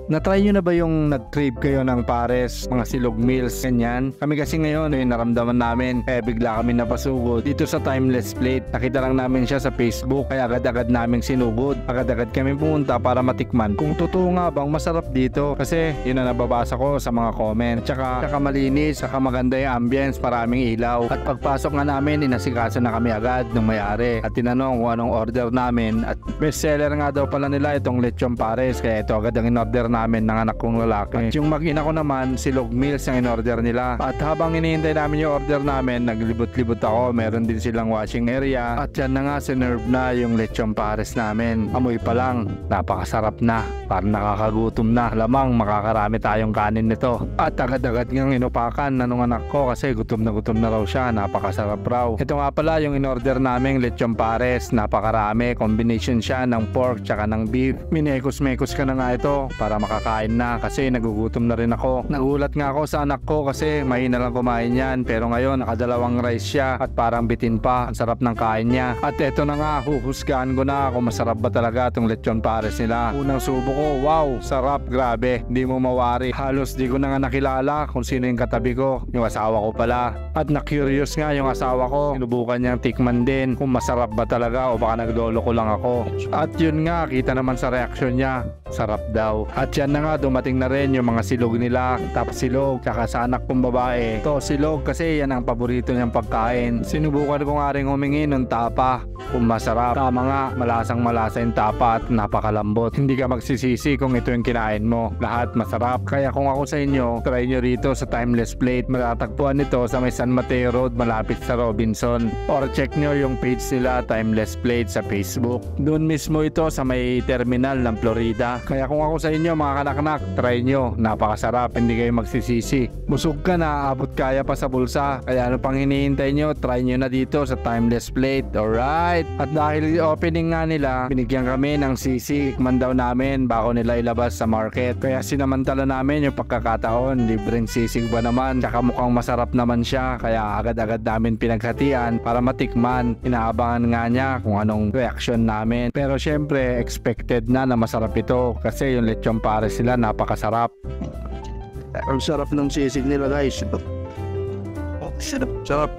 Na-try nyo na ba yung nag-crave kayo ng pares, mga silog meals, ganyan? Kami kasi ngayon ay naramdaman namin kaya bigla kami napasugod dito sa Timeless Plate. Nakita lang namin siya sa Facebook kaya agad-agad naming sinugod. Agad-agad kami pumunta para matikman kung totoo nga bang masarap dito. Kasi yun ang nababasa ko sa mga comment. Tsaka malinis, tsaka maganda yung ambience, maraming ilaw. At pagpasok nga namin, inasikaso na kami agad ng may-ari. At tinanong kung anong order namin. At bestseller nga daw pala nila itong lechon pares. Kaya ito agad ang in-order namin ng anak kong lalaki. At yung mag-ina ko naman, silog meals ang in-order nila. At habang hinihintay namin yung order namin, naglibot-libot ako. Meron din silang washing area. At yan na nga, sinerve na yung lechon pares namin. Amoy pa lang, napakasarap na. Parang nakakagutom na. Lamang makakarami tayong kanin nito. At agad-agad ngang inupakan na nung anak ko kasi gutom na raw siya. Napakasarap raw. Ito nga pala yung in-order namin lechon pares. Napakarami. Combination siya ng pork tsaka ng beef. Minekos-mekos ka na nga ito para makakain na kasi nagugutom na rin ako. Nagulat nga ako sa anak ko kasi mahina lang kumain yan, pero ngayon nakadalawang rice siya at parang bitin pa. Ang sarap ng kain niya. At eto na nga, huhusgahan ko na kung masarap ba talaga itong lechon pares nila. Unang subo ko, wow, sarap, grabe, hindi mo mawari. Halos di ko na nga nakilala kung sino yung katabi ko, yung asawa ko pala. At na-curious nga yung asawa ko, sinubukan niyang tikman din kung masarap ba talaga o baka naglolo ko lang ako. At yun nga, kita naman sa reaksyon niya, sarap daw. At yan na nga, dumating na rin yung mga silog nila. Tapos silog, tsaka sa anak kong babae. Ito silog kasi yan ang paborito niyang pagkain. Sinubukan ko nga rin humingi ng tapa kung masarap. Tama nga, malasang malasa yung tapa at napakalambot. Hindi ka magsisisi kung ito yung kinain mo. Lahat masarap. Kaya kung ako sa inyo, try nyo rito sa Timeless Plate. Matatagpuan nito sa may San Mateo Road malapit sa Robinson. Or check nyo yung page nila, Timeless Plate, sa Facebook. Doon mismo ito sa may terminal ng Florida. Kaya kung ako sa inyo mga kanaknak, try nyo. Napakasarap, hindi kayo magsisisi. Busog ka na, abot kaya pa sa bulsa. Kaya ano pang hinihintay nyo, try nyo na dito sa Timeless Plate. Alright. At dahil opening nga nila, binigyan kami ng sisi. Ikman daw namin bago nila ilabas sa market. Kaya sinamantala namin yung pagkakataon. Libreng sisig ba naman? Tsaka mukhang masarap naman siya. Kaya agad-agad namin pinaghatian para matikman. Inaabangan nga niya kung anong reaction namin. Pero syempre, expected na masarap ito. Kasi yung lechon pares sila napakasarap. Ang sarap ng sisig nila, guys. Sarap.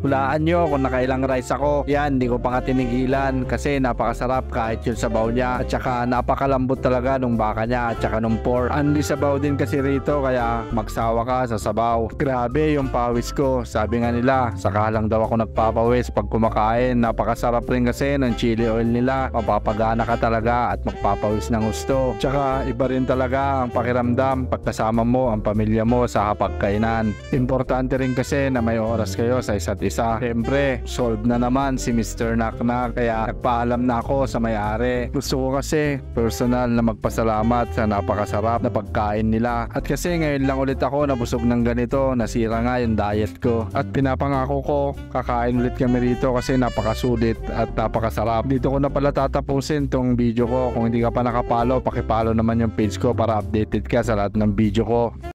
Hulaan nyo kung nakailang rice ako. Yan, hindi ko pa nga tinigilan kasi napakasarap kahit yung sabaw niya. At saka napakalambot talaga nung baka niya at saka nung pork. Anli sabaw din kasi rito kaya magsawa ka sa sabaw. Grabe yung pawis ko. Sabi nga nila, saka lang daw ako nagpapawis pag kumakain. Napakasarap rin kasi ng chili oil nila. Mapapagana ka talaga at magpapawis ng gusto. Tsaka iba rin talaga ang pakiramdam pagkasama mo ang pamilya mo sa hapagkainan. Importante rin kasi na may oras kayo sa isa't isa. Siyempre, solve na naman si Mr. Naknak kaya nagpaalam na ako sa may-ari. Gusto ko kasi personal na magpasalamat sa napakasarap na pagkain nila. At kasi ngayon lang ulit ako nabusog ng ganito, nasira nga yung diet ko. At pinapangako ko, kakain ulit kami rito kasi napakasulit at napakasarap. Dito ko na pala tatapusin tong video ko. Kung hindi ka pa nakapalo, pakipalo naman yung page ko para updated ka sa lahat ng video ko.